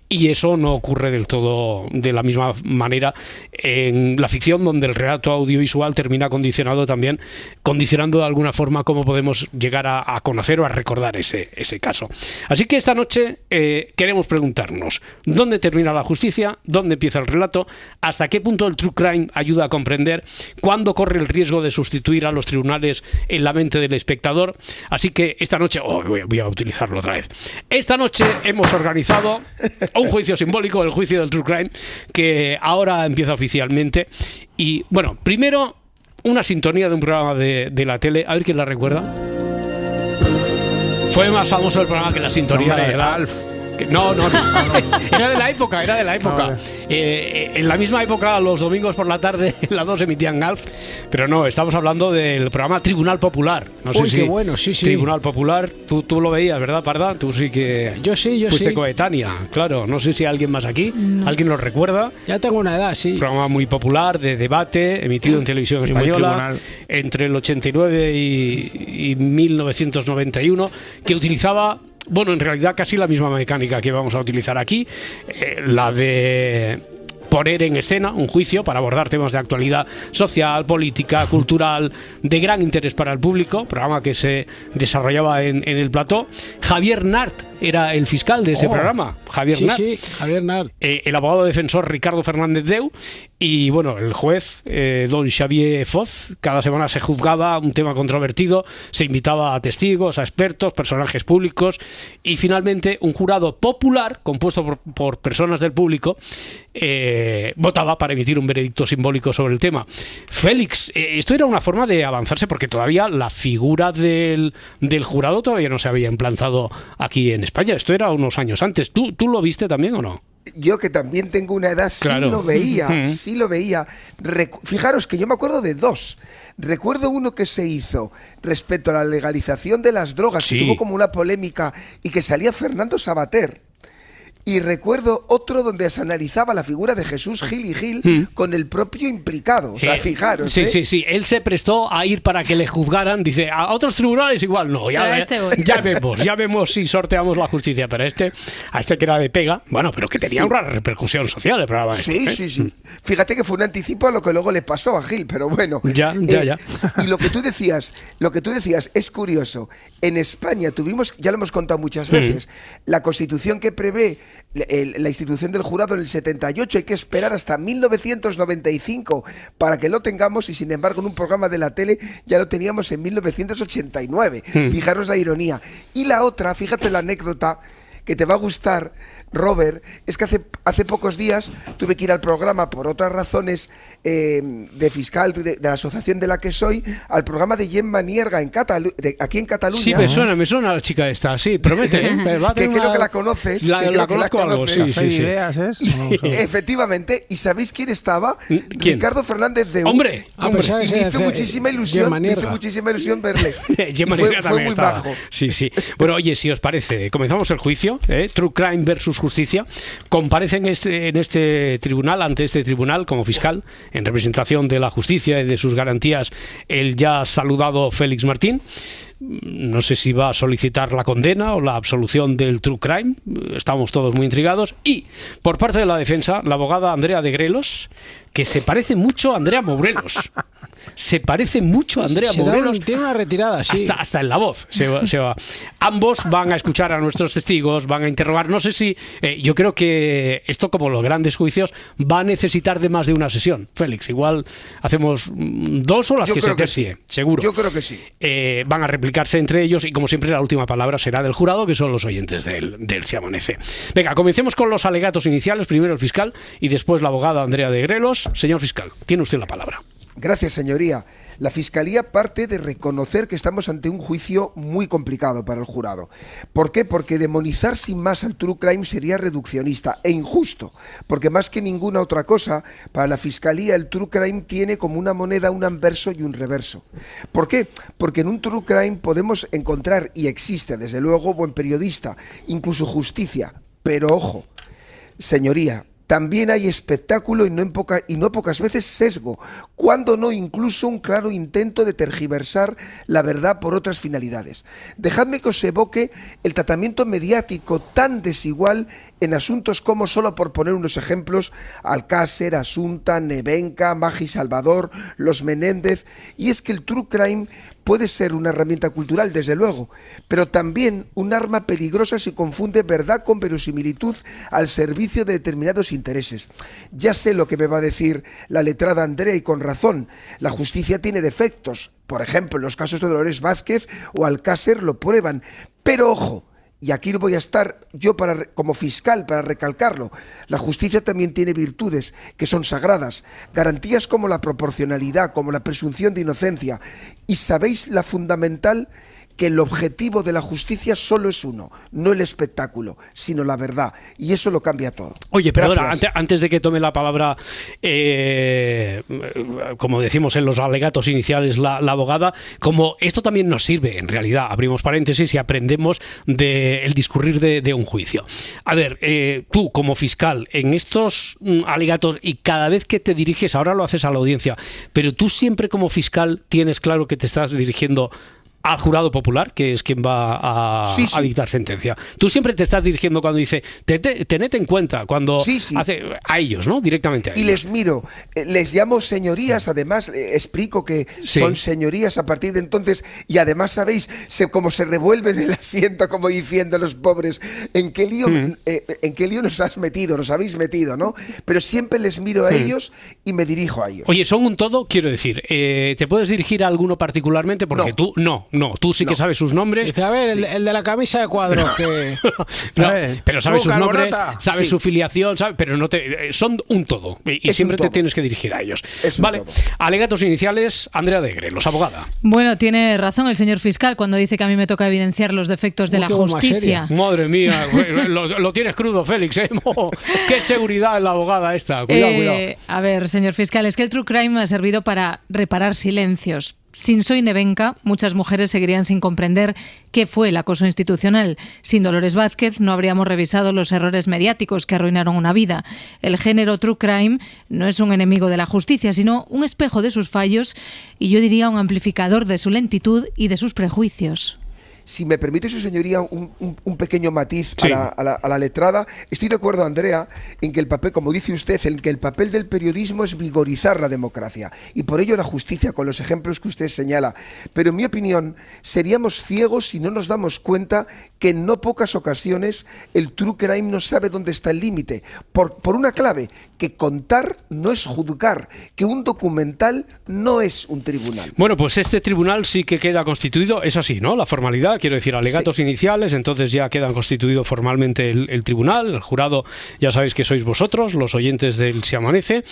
y eso no ocurre del todo de la misma manera en la ficción, donde el relato audiovisual termina condicionando de alguna forma cómo podemos llegar a conocer o a recordar ese caso. Así que esta noche queremos preguntarnos, ¿dónde termina la justicia? ¿Dónde empieza el relato? ¿Hasta qué punto el true crime ayuda a comprender cuándo corre el riesgo de sustituir a los tribunales en la mente del espectador? Así que esta noche, voy a utilizarlo otra vez. Esta noche hemos organizado un juicio simbólico, el juicio del true crime, que ahora empieza oficialmente. Y bueno, primero una sintonía de un programa de la tele, a ver quién la recuerda. Fue más famoso el programa que la sintonía, la verdad. Alf. No. Era de la época. En la misma época, los domingos por la tarde, las 2 emitían Alf, pero no, estamos hablando del programa Tribunal Popular. No sé si qué bueno, sí. Tribunal Popular, tú lo veías, ¿verdad, Parda? Tú sí que... Yo sí. Fuiste coetánea, claro. No sé si alguien más aquí, ¿alguien lo recuerda? Ya tengo una edad, sí. Un programa muy popular, de debate, emitido en televisión española entre el 89 y 1991, que utilizaba... Bueno, en realidad casi la misma mecánica que vamos a utilizar aquí, la de poner en escena un juicio para abordar temas de actualidad social, política, cultural, de gran interés para el público, programa que se desarrollaba en el plató. Javier Nart era el fiscal de ese programa. Javier Nart. El abogado defensor Ricardo Fernández Deu. Y bueno, el juez, don Xavier Foz. Cada semana se juzgaba un tema controvertido, se invitaba a testigos, a expertos, personajes públicos, y finalmente un jurado popular, compuesto por personas del público, votaba para emitir un veredicto simbólico sobre el tema. Félix, esto era una forma de avanzarse, porque todavía la figura del jurado todavía no se había implantado aquí en España. Esto era unos años antes. ¿Tú lo viste también o no? Yo, que también tengo una edad, claro. Sí lo veía. Fijaros que yo me acuerdo de 2. Recuerdo uno que se hizo respecto a la legalización de las drogas, que tuvo como una polémica, y que salía Fernando Savater. Y recuerdo otro donde se analizaba la figura de Jesús Gil y Gil con el propio implicado. O sea, fijaros. Sí. Él se prestó a ir para que le juzgaran. Dice, a otros tribunales igual no. Ya vemos si sorteamos la justicia. Pero a este que era de pega, bueno, pero que tenía una repercusión social el programa. Sí. Fíjate que fue un anticipo a lo que luego le pasó a Gil, pero bueno. Ya. Y lo que tú decías es curioso. En España tuvimos, ya lo hemos contado muchas veces, la Constitución que prevé la institución del jurado en el 78, hay que esperar hasta 1995 para que lo tengamos, y sin embargo en un programa de la tele ya lo teníamos en 1989. Fijaros la ironía. Y la otra, fíjate la anécdota que te va a gustar, Robert, es que hace pocos días tuve que ir al programa por otras razones de fiscal de la asociación de la que soy, al programa de Gemma Nierga aquí en Cataluña. Sí, me suena la chica esta, sí, promete. Que creo que la conoces. La conozco algo, sí. Efectivamente, ¿y sabéis quién estaba? ¿Quién? Ricardo Fernández Deu. ¡Hombre! Y me hizo muchísima ilusión verle. Fue muy bajo. Sí. Bueno, oye, si os parece, comenzamos el juicio. True Crime versus Justicia. Comparece en este tribunal, ante este tribunal, como fiscal, en representación de la justicia y de sus garantías, el ya saludado Félix Martín. no sé si va a solicitar la condena o la absolución del true crime, estamos todos muy intrigados. Y por parte de la defensa, la abogada Andrea de Grelos, que se parece mucho a Andrea Morelos. Se parece mucho a Andrea Morelos. Tiene una retirada, sí. Hasta en la voz se va. Ambos van a escuchar a nuestros testigos, van a interrogar. No sé si... yo creo que esto, como los grandes juicios, va a necesitar de más de una sesión. Félix, igual hacemos 2 o las que se tercie, seguro. Yo creo que sí. Van a replicarse entre ellos y, como siempre, la última palabra será del jurado, que son los oyentes del Se Amanece. Venga, comencemos con los alegatos iniciales. Primero el fiscal y después la abogada Andrea de Grelos. Señor fiscal, tiene usted la palabra. Gracias, señoría. La Fiscalía parte de reconocer que estamos ante un juicio muy complicado para el jurado. ¿Por qué? Porque demonizar sin más al true crime sería reduccionista e injusto, porque más que ninguna otra cosa, para la Fiscalía el true crime tiene como una moneda un anverso y un reverso. ¿Por qué? Porque en un true crime podemos encontrar, y existe desde luego, buen periodista, incluso justicia, pero ojo, señoría, también hay espectáculo y no pocas veces sesgo, cuando no incluso un claro intento de tergiversar la verdad por otras finalidades. Dejadme que os evoque el tratamiento mediático tan desigual en asuntos como, solo por poner unos ejemplos, Alcácer, Asunta, Nevenka, Magi Salvador, Los Menéndez. Y es que el true crime puede ser una herramienta cultural, desde luego, pero también un arma peligrosa si confunde verdad con verosimilitud al servicio de determinados intereses. Ya sé lo que me va a decir la letrada Andrea, y con razón. La justicia tiene defectos. Por ejemplo, los casos de Dolores Vázquez o Alcácer lo prueban. Pero ojo, y aquí voy a estar yo como fiscal para recalcarlo, la justicia también tiene virtudes que son sagradas, garantías como la proporcionalidad, como la presunción de inocencia. Y sabéis la fundamental, que el objetivo de la justicia solo es uno, no el espectáculo, sino la verdad, y eso lo cambia todo. Oye, perdona, antes de que tome la palabra, como decimos en los alegatos iniciales, la abogada, como esto también nos sirve, en realidad, abrimos paréntesis y aprendemos del discurrir de un juicio. A ver, tú como fiscal, en estos alegatos, y cada vez que te diriges, ahora lo haces a la audiencia, pero tú siempre como fiscal tienes claro que te estás dirigiendo al jurado popular, que es quien va a dictar sentencia. Tú siempre te estás dirigiendo cuando dice, tened en cuenta, cuando hace a ellos, ¿no? Directamente a ellos. Y les miro, les llamo señorías, además explico que son señorías a partir de entonces, y además sabéis cómo se revuelven el asiento, como diciendo los pobres, ¿en qué lío nos habéis metido, ¿no? Pero siempre les miro a ellos y me dirijo a ellos. Oye, ¿son un todo? Quiero decir, ¿te puedes dirigir a alguno particularmente? Porque tú tú sí que sabes sus nombres. Dice, a ver, el de la camisa de cuadros. Pero sabes sus nombres, sabes su filiación, pero no son un todo. Y siempre te tienes que dirigir a ellos. Vale, alegatos iniciales, Andrea de Grelos, abogada. Bueno, tiene razón el señor fiscal cuando dice que a mí me toca evidenciar los defectos de la justicia. Madre mía, lo tienes crudo, Félix. Qué seguridad en la abogada esta. Cuidado. A ver, señor fiscal, es que el true crime ha servido para reparar silencios. Sin Soy Nevenka, muchas mujeres seguirían sin comprender qué fue el acoso institucional. Sin Dolores Vázquez no habríamos revisado los errores mediáticos que arruinaron una vida. El género true crime no es un enemigo de la justicia, sino un espejo de sus fallos y yo diría un amplificador de su lentitud y de sus prejuicios. Si me permite su señoría un pequeño matiz a la letrada, estoy de acuerdo, Andrea, en que el papel, como dice usted, en que el papel del periodismo es vigorizar la democracia y por ello la justicia, con los ejemplos que usted señala. Pero en mi opinión, seríamos ciegos si no nos damos cuenta que en no pocas ocasiones el true crime no sabe dónde está el límite, por una clave, que contar no es juzgar, que un documental no es un tribunal. Bueno, pues este tribunal sí que queda constituido, es así, ¿no? La formalidad, quiero decir, alegatos iniciales, entonces ya quedan constituido formalmente el tribunal, el jurado, ya sabéis que sois vosotros, los oyentes del Se Amanece.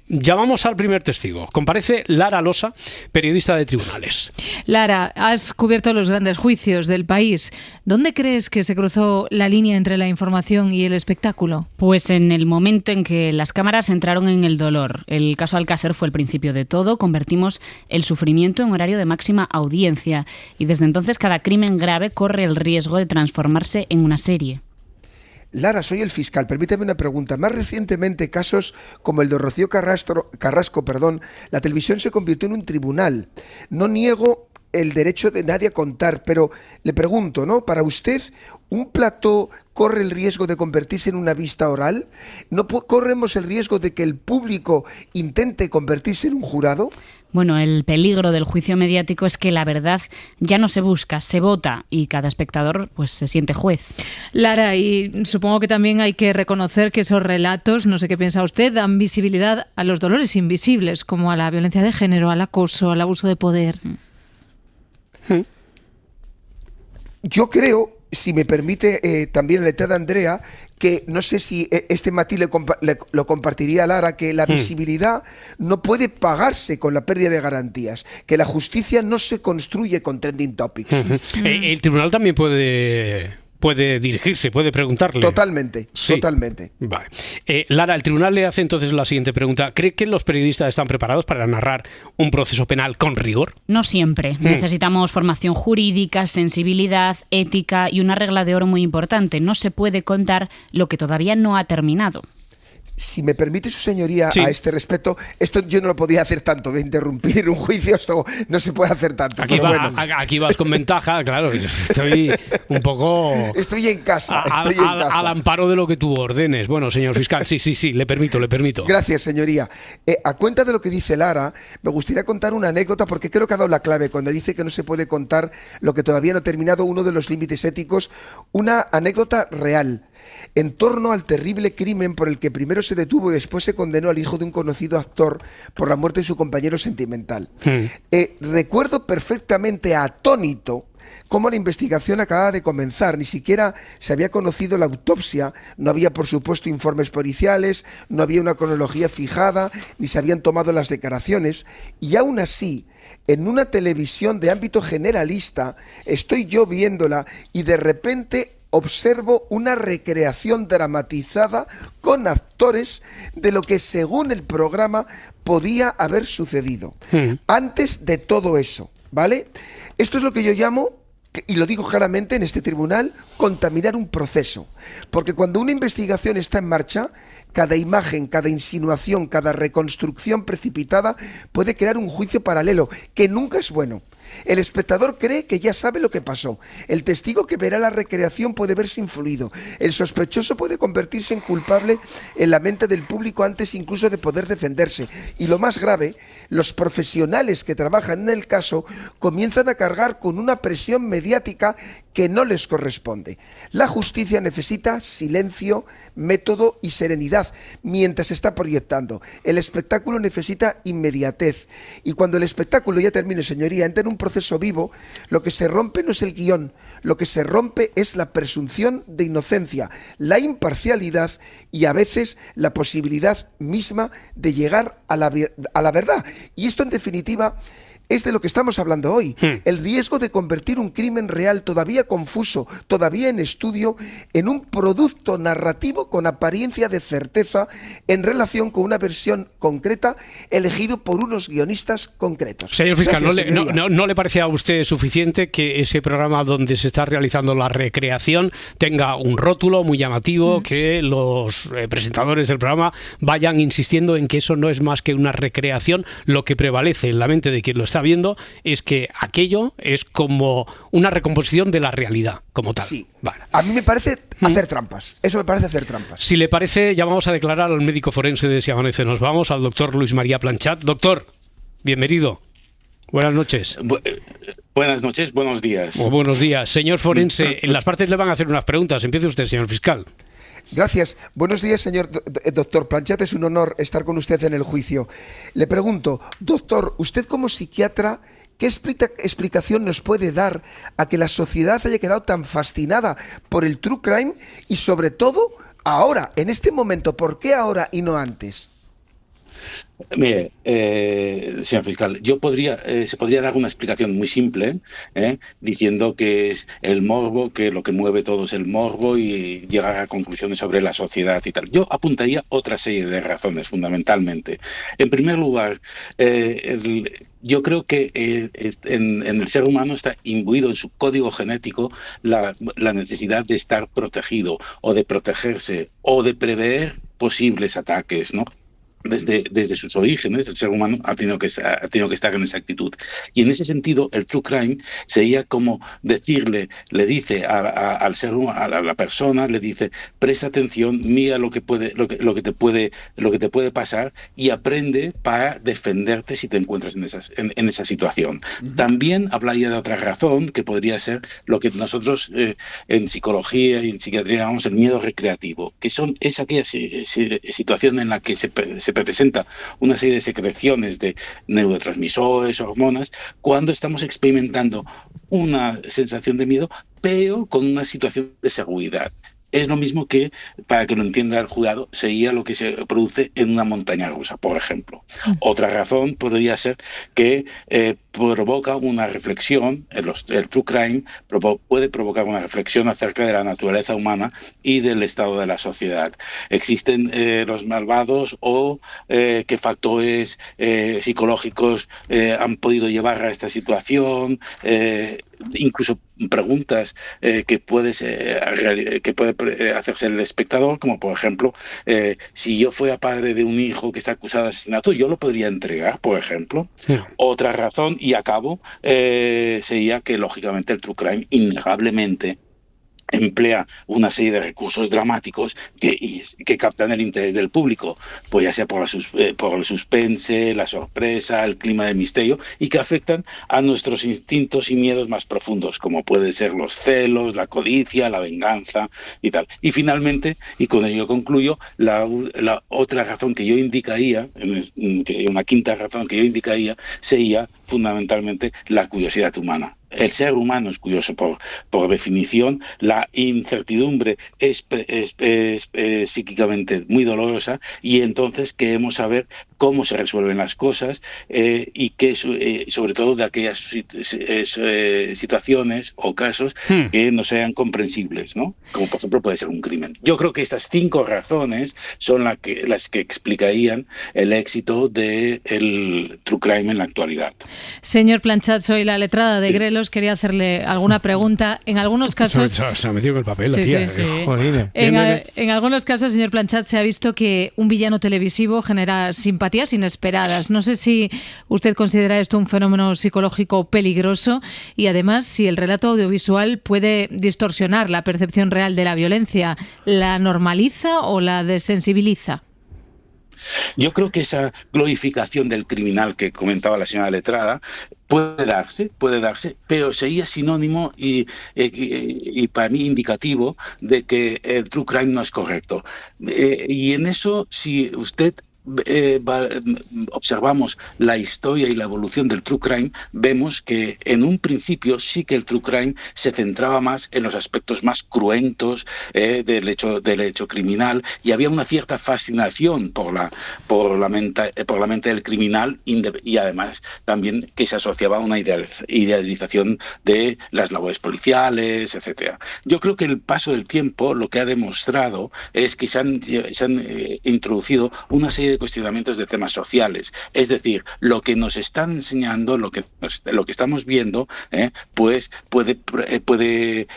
Llamamos al primer testigo. Comparece Lara Losa, periodista de tribunales. Lara, has cubierto los grandes juicios del país. ¿Dónde crees que se cruzó la línea entre la información y el espectáculo? Pues en el momento en que las cámaras entraron en el dolor. El caso Alcácer fue el principio de todo. Convertimos el sufrimiento en horario de máxima audiencia y desde entonces cada crimen grave corre el riesgo de transformarse en una serie. Lara, soy el fiscal. Permítame una pregunta. Más recientemente, casos como el de Rocío Carrasco, la televisión se convirtió en un tribunal. No niego el derecho de nadie a contar, pero le pregunto, ¿no? Para usted, ¿un plató corre el riesgo de convertirse en una vista oral? ¿No corremos el riesgo de que el público intente convertirse en un jurado? Bueno, el peligro del juicio mediático es que la verdad ya no se busca, se vota y cada espectador pues se siente juez. Lara, y supongo que también hay que reconocer que esos relatos, no sé qué piensa usted, dan visibilidad a los dolores invisibles, como a la violencia de género, al acoso, al abuso de poder. Yo creo, si me permite también la letra de Andrea, que no sé si este matiz lo compartiría Lara, que la visibilidad no puede pagarse con la pérdida de garantías, que la justicia no se construye con trending topics. El tribunal también puede dirigirse, puede preguntarle. Totalmente, sí. Totalmente. Vale. Lara, el tribunal le hace entonces la siguiente pregunta. ¿Cree que los periodistas están preparados para narrar un proceso penal con rigor? No siempre. Necesitamos formación jurídica, sensibilidad, ética y una regla de oro muy importante. No se puede contar lo que todavía no ha terminado. Si me permite su señoría, sí, a este respecto, esto yo no lo podía hacer tanto, de interrumpir un juicio, esto no se puede hacer tanto. Aquí vas con ventaja, claro, estoy un poco... Estoy en casa, al amparo de lo que tú ordenes. Bueno, señor fiscal, sí, le permito. Gracias, señoría. A cuenta de lo que dice Lara, me gustaría contar una anécdota, porque creo que ha dado la clave cuando dice que no se puede contar lo que todavía no ha terminado, uno de los límites éticos, una anécdota real. En torno al terrible crimen por el que primero se detuvo y después se condenó al hijo de un conocido actor por la muerte de su compañero sentimental. Recuerdo perfectamente, atónito, cómo la investigación acababa de comenzar, ni siquiera se había conocido la autopsia, no había por supuesto informes policiales, no había una cronología fijada, ni se habían tomado las declaraciones, y aún así, en una televisión de ámbito generalista, estoy yo viéndola y de repente observo una recreación dramatizada con actores de lo que según el programa podía haber sucedido. Antes de todo eso, ¿vale? Esto es lo que yo llamo, y lo digo claramente en este tribunal, contaminar un proceso. Porque cuando una investigación está en marcha, cada imagen, cada insinuación, cada reconstrucción precipitada puede crear un juicio paralelo, que nunca es bueno. El espectador cree que ya sabe lo que pasó. El testigo que verá la recreación puede verse influido. El sospechoso puede convertirse en culpable en la mente del público antes incluso de poder defenderse. Y lo más grave, los profesionales que trabajan en el caso comienzan a cargar con una presión mediática que no les corresponde. La justicia necesita silencio, método y serenidad mientras se está proyectando. El espectáculo necesita inmediatez. Y cuando el espectáculo, ya termine, señoría, entra en un proceso vivo, lo que se rompe no es el guión, lo que se rompe es la presunción de inocencia, la imparcialidad y a veces la posibilidad misma de llegar a la verdad. Y esto, en definitiva, es de lo que estamos hablando hoy. El riesgo de convertir un crimen real todavía confuso, todavía en estudio, en un producto narrativo con apariencia de certeza en relación con una versión concreta elegido por unos guionistas concretos. Señor fiscal, gracias, ¿no le parece a usted suficiente que ese programa donde se está realizando la recreación tenga un rótulo muy llamativo, que los presentadores del programa vayan insistiendo en que eso no es más que una recreación? Lo que prevalece en la mente de quien lo está viendo es que aquello es como una recomposición de la realidad como tal. Sí, vale. A mí me parece hacer trampas. Eso me parece hacer trampas. Si le parece, ya vamos a declarar al médico forense de Si Amanece. Nos vamos al doctor Luis María Planchat. Doctor, bienvenido. Buenas noches. Buenas noches, buenos días. Buenos días. Señor forense, en las partes le van a hacer unas preguntas. Empiece usted, señor fiscal. Gracias. Buenos días, señor doctor Planchat. Es un honor estar con usted en el juicio. Le pregunto, doctor, usted como psiquiatra, ¿qué explicación nos puede dar a que la sociedad haya quedado tan fascinada por el true crime y sobre todo ahora, en este momento? ¿Por qué ahora y no antes? Mire, señor fiscal, se podría dar una explicación muy simple, diciendo que es el morbo, que lo que mueve todo es el morbo y llegar a conclusiones sobre la sociedad y tal. Yo apuntaría otra serie de razones, fundamentalmente. En primer lugar, yo creo que en el ser humano está imbuido en su código genético la necesidad de estar protegido o de protegerse o de prever posibles ataques, ¿no? desde sus orígenes, el ser humano ha tenido que estar en esa actitud. Y en ese sentido, el true crime sería como le dice al ser humano, a la persona, le dice, presta atención, mira lo que te puede pasar y aprende para defenderte si te encuentras en esa situación. También hablaría de otra razón que podría ser lo que nosotros en psicología y en psiquiatría llamamos el miedo recreativo, que es aquella situación en la que se presenta una serie de secreciones de neurotransmisores, hormonas, cuando estamos experimentando una sensación de miedo, pero con una situación de seguridad. Es lo mismo que, para que lo entienda el jurado, sería lo que se produce en una montaña rusa, por ejemplo. Otra razón podría ser que provoca una reflexión, el true crime puede provocar una reflexión acerca de la naturaleza humana y del estado de la sociedad. ¿Existen los malvados o qué factores psicológicos han podido llevar a esta situación? Incluso preguntas que puede hacerse el espectador, como por ejemplo, si yo fuera padre de un hijo que está acusado de asesinato, ¿yo lo podría entregar, por ejemplo? Sí. Otra razón, y acabo, sería que lógicamente el true crime innegablemente emplea una serie de recursos dramáticos que captan el interés del público, pues ya sea por el suspense, la sorpresa, el clima de misterio, y que afectan a nuestros instintos y miedos más profundos, como pueden ser los celos, la codicia, la venganza y tal. Y finalmente, y con ello concluyo, la otra razón que yo indicaría, que sería una quinta razón que yo indicaría, sería fundamentalmente la curiosidad humana. El ser humano es curioso por definición, la incertidumbre es psíquicamente muy dolorosa, y entonces queremos saber cómo se resuelven las cosas y que sobre todo de aquellas situaciones o casos que no sean comprensibles, ¿no? Como por ejemplo puede ser un crimen. Yo creo que estas 5 razones son las que explicarían el éxito del true crime en la actualidad. Señor Planchat, soy la letrada de Grelos. Quería hacerle alguna pregunta. En algunos casos... Se ha metido con el papel, la tía. Sí. En algunos casos, señor Planchat, se ha visto que un villano televisivo genera simpatías inesperadas. No sé si usted considera esto un fenómeno psicológico peligroso, y además si el relato audiovisual puede distorsionar la percepción real de la violencia. ¿La normaliza o la desensibiliza? Yo creo que esa glorificación del criminal que comentaba la señora letrada puede darse, pero sería sinónimo y para mí indicativo de que el true crime no es correcto. Y en eso, si usted observamos la historia y la evolución del true crime, vemos que en un principio sí que el true crime se centraba más en los aspectos más cruentos del hecho criminal, y había una cierta fascinación por la mente del criminal, y además también que se asociaba a una idealización de las labores policiales, etcétera. Yo creo que el paso del tiempo lo que ha demostrado es que se han introducido una serie de cuestionamientos de temas sociales. Es decir, lo que nos están enseñando, lo que estamos viendo, pues puede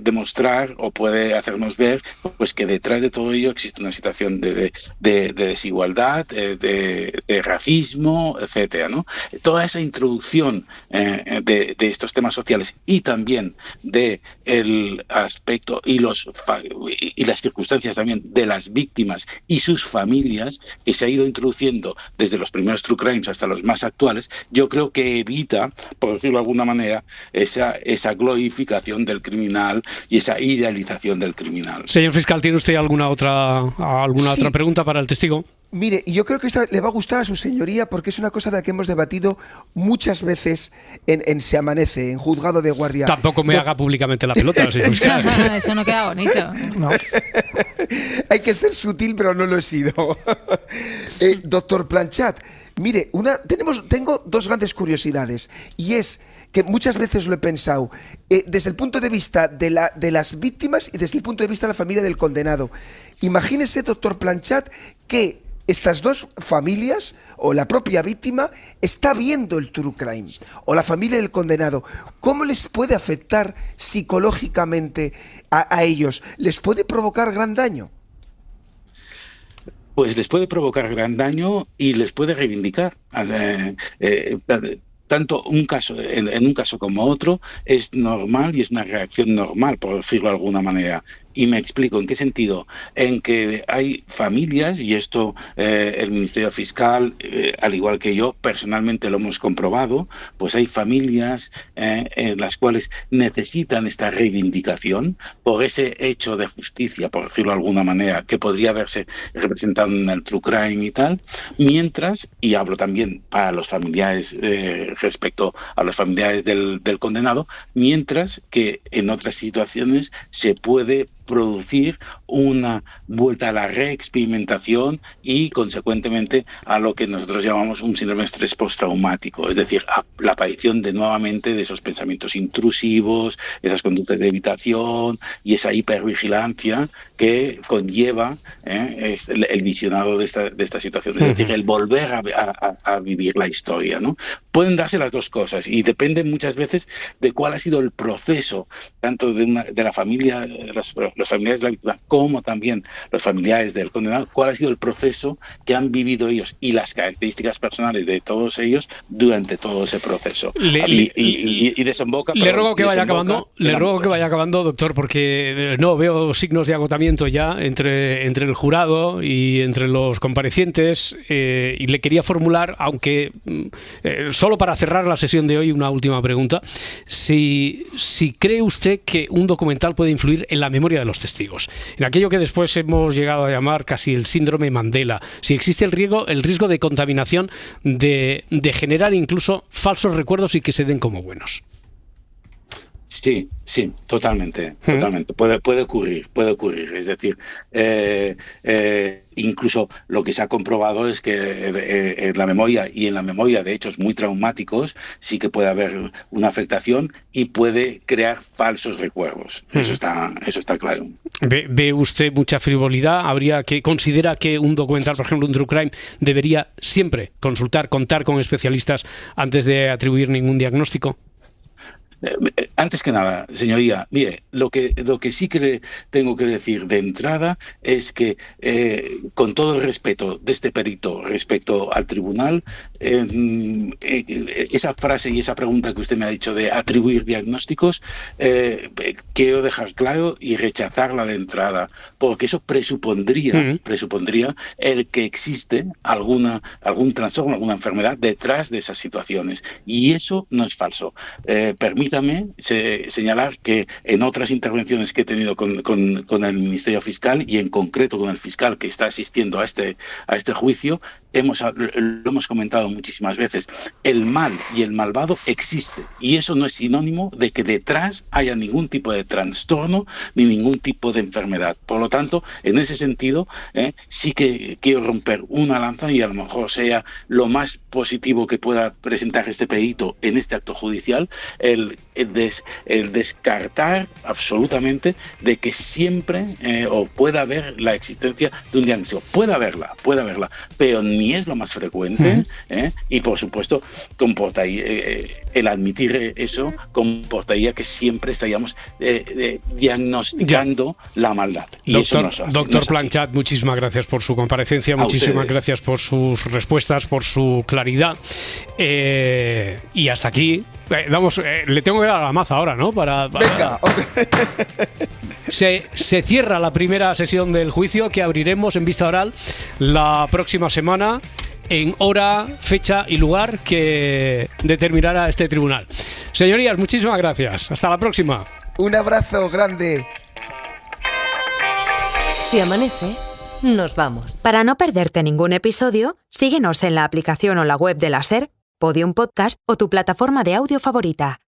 demostrar o puede hacernos ver pues que detrás de todo ello existe una situación de desigualdad, de racismo, etcétera, ¿no? Toda esa introducción de estos temas sociales, y también de el aspecto y las circunstancias también de las víctimas y sus familias, que se ha ido introduciendo desde los primeros true crimes hasta los más actuales, yo creo que evita, por decirlo de alguna manera, esa glorificación del criminal y esa idealización del criminal. Señor fiscal, ¿tiene usted alguna otra pregunta para el testigo? Mire, yo creo que esta le va a gustar a su señoría, porque es una cosa de la que hemos debatido muchas veces en Se Amanece, en Juzgado de Guardia. Tampoco me haga públicamente la pelota, señor fiscal. Eso no queda bonito. No. Hay que ser sutil, pero no lo he sido. Doctor Planchat, mire, tengo 2 grandes curiosidades, y es que muchas veces lo he pensado desde el punto de vista de las víctimas y desde el punto de vista de la familia del condenado. Imagínese, doctor Planchat, que estas 2 familias o la propia víctima está viendo el true crime, o la familia del condenado. ¿Cómo les puede afectar psicológicamente a ellos? ¿Les puede provocar gran daño? pues les puede provocar gran daño y les puede reivindicar. Tanto en un caso como otro es normal y es una reacción normal, por decirlo de alguna manera. Y me explico, ¿en qué sentido? En que hay familias, y esto el Ministerio Fiscal, al igual que yo, personalmente lo hemos comprobado, pues hay familias en las cuales necesitan esta reivindicación por ese hecho de justicia, por decirlo de alguna manera, que podría haberse representado en el true crime y tal, mientras, y hablo también para los familiares, respecto a los familiares del condenado, mientras que en otras situaciones se puede producir una vuelta a la reexperimentación y, consecuentemente, a lo que nosotros llamamos un síndrome de estrés postraumático, es decir, a la aparición nuevamente de esos pensamientos intrusivos, esas conductas de evitación y esa hipervigilancia que conlleva el visionado de esta situación, es decir, el volver a vivir la historia, ¿no? Pueden darse las dos cosas y depende muchas veces de cuál ha sido el proceso, tanto de la familia, los familiares de la víctima, como también los familiares del condenado, cuál ha sido el proceso que han vivido ellos y las características personales de todos ellos durante todo ese proceso. Y desemboca... Le ruego que vaya acabando, doctor, porque no veo signos de agotamiento ya entre el jurado y entre los comparecientes, y le quería formular, aunque solo para cerrar la sesión de hoy, una última pregunta. Si cree usted que un documental puede influir en la memoria de los testigos, en aquello que después hemos llegado a llamar casi el síndrome Mandela, si existe el riesgo de contaminación, de generar incluso falsos recuerdos y que se den como buenos. Sí, totalmente. Puede ocurrir. Es decir, incluso lo que se ha comprobado es que en la memoria de hechos muy traumáticos sí que puede haber una afectación y puede crear falsos recuerdos. Eso está claro. ¿Ve usted mucha frivolidad? ¿Considera que un documental, por ejemplo, un true crime, debería siempre contar con especialistas antes de atribuir ningún diagnóstico? Antes que nada, señoría, mire, lo que sí que le tengo que decir de entrada es que, con todo el respeto de este perito respecto al tribunal, esa frase y esa pregunta que usted me ha dicho de atribuir diagnósticos, quiero dejar claro y rechazarla de entrada, porque eso presupondría el que existe algún trastorno, alguna enfermedad detrás de esas situaciones, y eso no es falso. Permítame señalar que en otras intervenciones que he tenido con el Ministerio Fiscal y en concreto con el fiscal que está asistiendo a este juicio, lo hemos comentado muchísimas veces. El mal y el malvado existe y eso no es sinónimo de que detrás haya ningún tipo de trastorno ni ningún tipo de enfermedad. Por lo tanto, en ese sentido, sí que quiero romper una lanza y a lo mejor sea lo más positivo que pueda presentar este perito en este acto judicial, el descartar absolutamente de que siempre o pueda haber la existencia de un diagnóstico. Puede haberla, pero ni es lo más frecuente, y por supuesto el admitir eso comportaría que siempre estaríamos diagnosticando la maldad. Y doctor Planchat, muchísimas gracias por su comparecencia, muchísimas gracias por sus respuestas, por su claridad, y hasta aquí. Le tengo que dar a la maza ahora, ¿no? Venga. Se cierra la primera sesión del juicio que abriremos en vista oral la próxima semana en hora, fecha y lugar que determinará este tribunal. Señorías, muchísimas gracias. Hasta la próxima. Un abrazo grande. Si amanece, nos vamos. Para no perderte ningún episodio, síguenos en la aplicación o la web de la SER, Podium Podcast o tu plataforma de audio favorita.